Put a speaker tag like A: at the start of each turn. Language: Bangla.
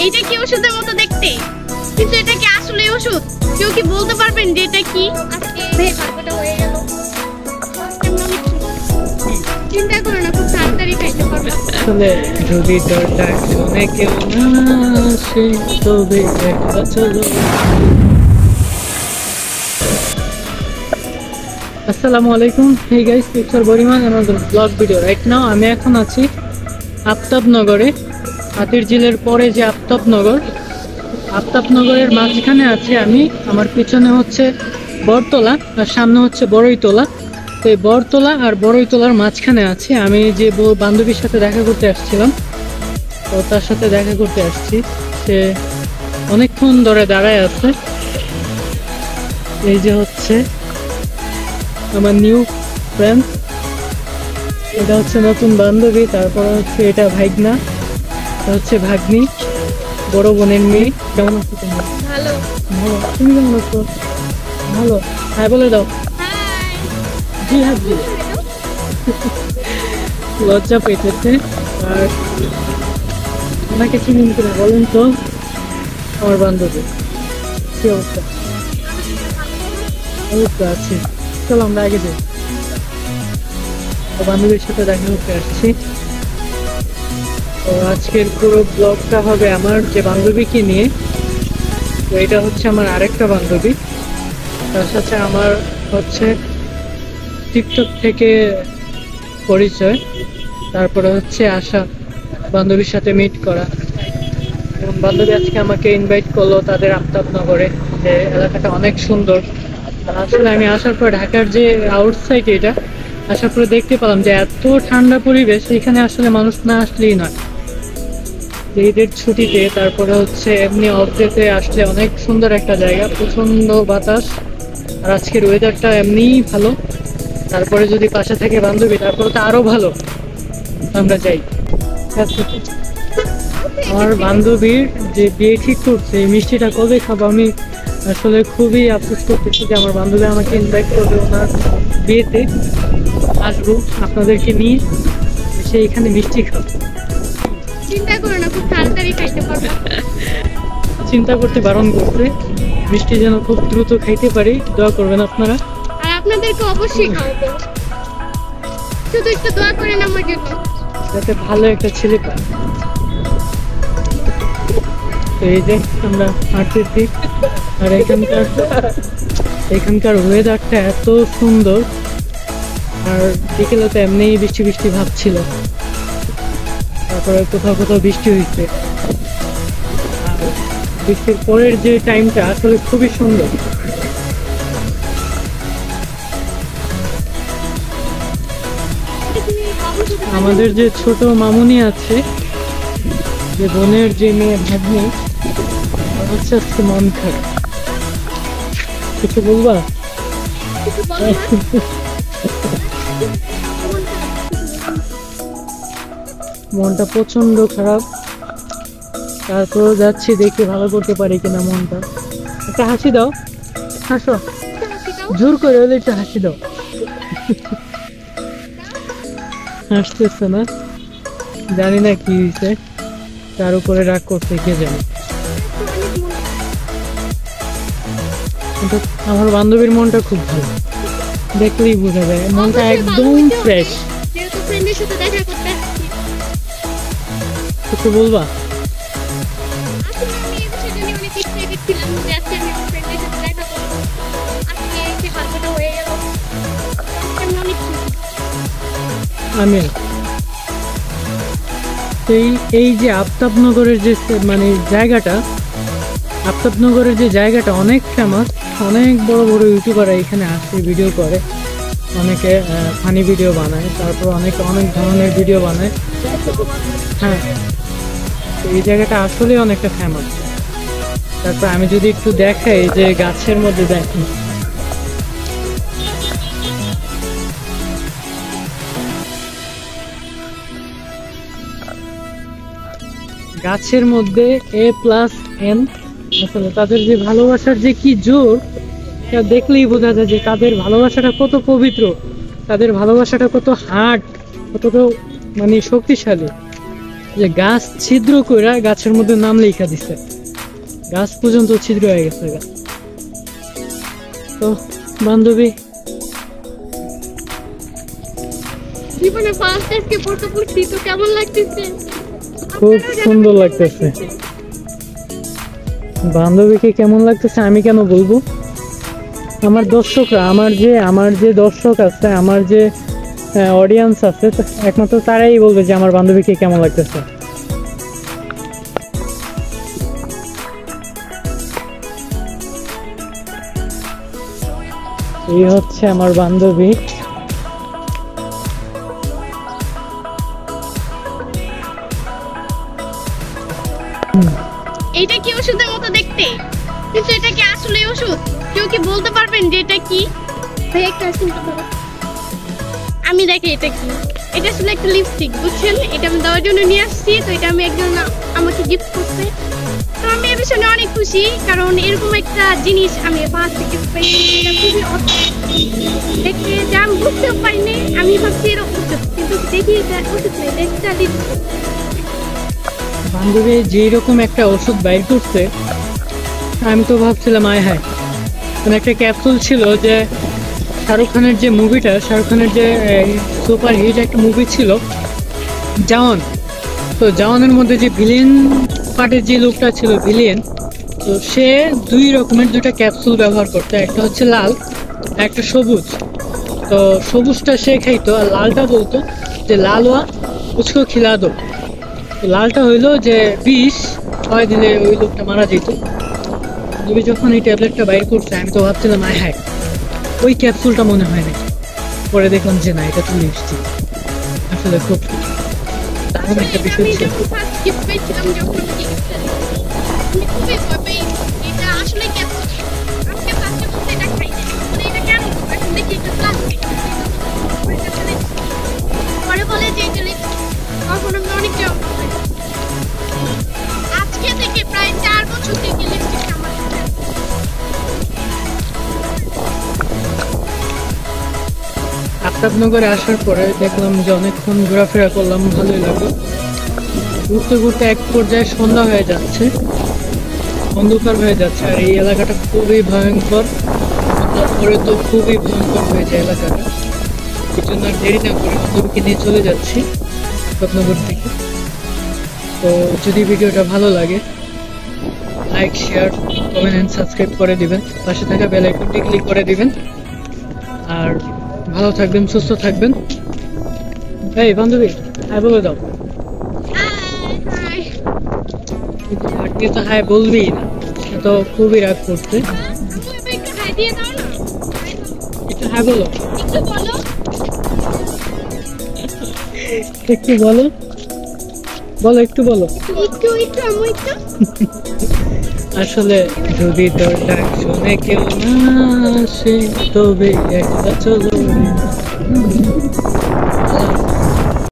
A: এইটা কি ওষুধের মতো দেখতে, কিন্তু এটা কি আসলে ওষুধ? কেউ কি বলতে পারবেন যে এটা কি? আজকে ভাগ্যটা হয়ে গেল। চিন্তা করো না, খুব তাড়াতাড়ি খাইতে পারবে।
B: আসলে যদি দরজা শুনে কেউ না আসে তবে একটা চলো। আসসালামু আলাইকুম, হেই গাইস, পিকচার বরিমান আমাদের ব্লগ ভিডিও। রাইট নাও আমি এখন আছি আফতাবনগরে, হাতিরঝিলের পরে যে আফতাবনগরের মাঝখানে আছি আমি। আমার পিছনে হচ্ছে বড়তলা আর সামনে হচ্ছে বড়ইতলা। তো এই বড়তলা আর বড়ইতলার মাঝখানে আছি আমি। যে বান্ধবীর সাথে দেখা করতে আসছিলাম, তো তার সাথে দেখা করতে আসছি। সে অনেকক্ষণ ধরে দাঁড়ায় আছে। এই যে হচ্ছে আমার নিউ ফ্রেন্ড, এটা হচ্ছে নতুন বান্ধবী, তারপর হচ্ছে এটা ভাইগনা, এটা হচ্ছে ভাগ্নি, বড় বোনের মেয়ে। কেমন আছো তুমি?
A: ভালো।
B: ভালো, তুমি কেমন আছো? ভালো। হাই বলে দাও। জি হ্যাঁ জি। লজ্জা পেতেছে। আর ওনাকে চিনেন কিনা বলেন তো? আমার বান্ধবী, কি অবস্থা? অবস্থা আছে। চলো আমরা আগে যাই। বান্ধবীর সাথে দেখা করতে আসছি। তো আজকের পুরো ব্লগটা হবে আমার যে বান্ধবীকে নিয়ে। তো এটা হচ্ছে আমার আরেকটা বান্ধবী, তার সাথে আমার হচ্ছে টিকটক থেকে পরিচয়, তারপরে হচ্ছে আসা বান্ধবীর সাথে মিট করা। এবং বান্ধবী আজকে আমাকে ইনভাইট করলো তাদের আফতাবনগরে, যে এলাকাটা অনেক সুন্দর। আসলে আমি আসার পর ঢাকার যে আউটসাইড, এটা আসার পরে দেখতে পেলাম যে এত ঠান্ডা পরিবেশ, এখানে আসলে মানুষ না আসলেই নয়। ঈদের ছুটিতে তারপরে হচ্ছে এমনি অফ ডেতে আসলে অনেক সুন্দর একটা জায়গা, প্রচন্ড বাতাস, আর আজকের ওয়েদারটা এমনিই ভালো। তারপরে যদি পাশে থাকে বান্ধবী, তারপরে তো আরো ভালো। আমরা যাই। আমার বান্ধবীর যে বিয়ে ঠিক করছে, এই মিষ্টিটা কবে খাবো? আমি আসলে খুবই আফসোস করতেছি যে আমার বান্ধবী আমাকে ইনভাইট করবে ওনার বিয়েতে। আসবো আপনাদেরকে নিয়ে, এসে এখানে মিষ্টি খাবো।
A: চিন্তা করো না, খুব তাড়াতাড়ি খাইতে পারবে।
B: চিন্তা করতে বারণ করছে, মিষ্টি যেন খুব দ্রুত খাইতে পারি। দোয়া করবেন আপনারা।
A: আর আপনাদেরকে অবশ্যই খাওয়াবো, শুধু একটু দোয়া করেন আমার জন্য,
B: যাতে ভালো একটা ছেলে পাই। এই যে আমরা হাঁটতেছি, আর এখানকার ওয়েদারটা এত সুন্দর। আর বিকেলে তো এমনিই বৃষ্টি বৃষ্টি ভাব ছিল, তারপরে কোথাও কোথাও বৃষ্টি হয়েছে। আর বৃষ্টির পরের যে টাইমটা আসলে খুবই সুন্দর। আমাদের যে ছোট মামুনি আছে, যে বোনের যে মেয়ে ভাগ্নি, হচ্ছে আজকে মন খারাপ। কিছু বলবা? মনটা প্রচন্ড খারাপ, তারপর যাচ্ছি দেখি ভালো করতে পারি কিনা মনটা। একটা হাসি দাও, হাসো, জোর করে হলে একটা হাসি দাও। হাসতেছে না, জানি না কি হয়েছে, তার উপরে রাগ করতে কে জানে। কিন্তু আমার বান্ধবীর মনটা খুব ভালো, দেখলেই বোঝা যায়, মনটা একদম ফ্রেশ।
A: যেহেতু ফ্রেন্ডের সাথে দেখা করতে আসছি।
B: কিছু বলবা?
A: আসলে আমি এই বিষয়টা নিয়ে অনেক এক্সাইটেড ছিলাম যে আজকে আমি আমার ফ্রেন্ডের সাথে দেখা করবো। আজকে এসে ভাগ্যটা হয়ে গেল। আমি অনেক খুশি।
B: আমি এই যে আফতাবনগরের যে মানে জায়গাটা, আফতাবনগরের যে জায়গাটা অনেক ফেমাস। অনেক বড় বড় ইউটিউবাররা এখানে আসে, ভিডিও করে, অনেকে ফানি ভিডিও বানায়, তারপর অনেকে অনেক ধরনের ভিডিও বানায়। হ্যাঁ, তো এই জায়গাটা আসলে অনেকটা ফেমাস। তারপর আমি যদি একটু দেখাই, যে গাছের মধ্যে দেখি, গাছের মধ্যে A+N, আসলে তাদের যে ভালোবাসার যে কি জোর, এটা দেখলেই বোঝা যায় যে তাদের ভালোবাসাটা কত পবিত্র, তাদের ভালোবাসাটা কত হার্ড, কত মানে শক্তিশালী। যে গাছ ছিদ্র কইরা গাছের মধ্যে নাম লেখা দিছে, গাছ পর্যন্ত ছিদ্র হয়ে গেছে গা। তো বান্ধবী,
A: জীবনে ফার্স্ট আজকে পড়তে পড়ছি, তো কেমন লাগতেছে?
B: খুব সুন্দর লাগতেছে। বান্ধবীকে কেমন লাগতেছে আমি কেন বলবো, আমার দর্শকরা, আমার যে দর্শক আছে, আমার যে অডিয়েন্স আছে, একমাত্র তারাই বলবে যে আমার বান্ধবীকে কেমন লাগতেছে। এই হচ্ছে আমার বান্ধবী।
A: এইটা কি ওষুধের মতো দেখতে, কিন্তু এটা কি আসলে ওষুধ? কেউ কি বলতে পারবেন যে এটা কি? ভাই একটা শুনতে পারো, আমি দেখি এটা কি। এটা আসলে একটা লিপস্টিক, বুঝছেন? এটা আমি দেওয়ার জন্য নিয়ে আসছি। তো এটা আমি একজন আমাকে গিফট করছে, তো আমি এ বিষয়ে অনেক খুশি, কারণ এরকম একটা জিনিস আমি ফার্স্ট গিফট পাই। এটা খুবই অদ্ভুত দেখতে, যে আমি বুঝতেও পারিনি। আমি ভাবছি এরকম ওষুধ, কিন্তু দেখি এটা ওষুধ নেই, এটা লিপস্টিক।
B: বান্ধবী যেরকম একটা ওষুধ বাইর করছে, আমি তো ভাবছিলাম আয় হায়, মানে একটা ক্যাপসুল ছিল যে শাহরুখ খানের যে মুভিটা, শাহরুখ খানের যে সুপার হিট একটা মুভি ছিল জওয়ান, তো জওয়ানের মধ্যে যে ভিলেন পার্টের যে লোকটা ছিল ভিলেন, তো সে দুই রকমের দুটা ক্যাপসুল ব্যবহার করতো, একটা হচ্ছে লাল আর একটা সবুজ। তো সবুজটা সে খাইতো আর লালটা বলতো যে লাল ওয়া উসকো খিলা দো। তো লালটা হইলো যে বিষ খাওয়াই দিলে ওই লোকটা মারা যেত। তুমি যখন এই ট্যাবলেটটা বাইর করছে, আমি তো ভাবছিলাম আয় হায় ওই ক্যাপসুলটা মনে হয় নাকি, পরে দেখলাম যে না, এটা তো লিপস্টিক। আসলে খুব দারুণ একটা বিষয়
A: আমি
B: ছিল।
A: যখন ফার্স্ট গিফট পেয়েছিলাম, যখন গিফটটা আমি খুবই ভয় পেয়ে, এটা আসলে ক্যাপসুল। আজকে ফার্স্টে বলতে এটা খাই না, মানে এটা কেন? এখন দেখি এটা প্লাস্টিক। পরে বলে যে এটা লিপস্টিক। তখন আমি অনেকটা অবাক হই। আজকে থেকে প্রায় 4 বছর থেকে লিপস্টিক আমার সাথে আছে।
B: আফতাবনগরে আসার পরে দেখলাম যে অনেকক্ষণ ঘোরাফেরা করলাম, ভালোই লাগলো। ঘুরতে ঘুরতে এক পর্যায়ে সন্ধ্যা হয়ে যাচ্ছে, অন্ধকার হয়ে যাচ্ছে, আর এই এলাকাটা খুবই ভয়ঙ্কর। তারপরে তো খুবই ভয়ঙ্কর হয়ে যায় এলাকাটা। এই জন্য আর দেরি না করে বান্ধবীকে নিয়ে চলে যাচ্ছি আফতাবনগর থেকে। তো যদি ভিডিওটা ভালো লাগে, like, share, comment and subscribe করে দিবেন, পাশে থাকা বেল আইকনটি ক্লিক করে দিবেন। আর ভালো থাকবেন, সুস্থ থাকবেন। এই বান্ধবী হাই বলে দাও।
A: হাই।
B: আপনি তো হাই বলবি না, সে তো খুবই রাগ করছে।
A: তুমি একটু হাই দিয়ে দাও না।
B: একটু হাই বলো,
A: একটু বলো।
B: একটু বলো, বলো একটু বলো।
A: একটু আমি একটু।
B: আসলে যদি তোর ডাক শুনে কেউ না আসে, তবে একটা চলো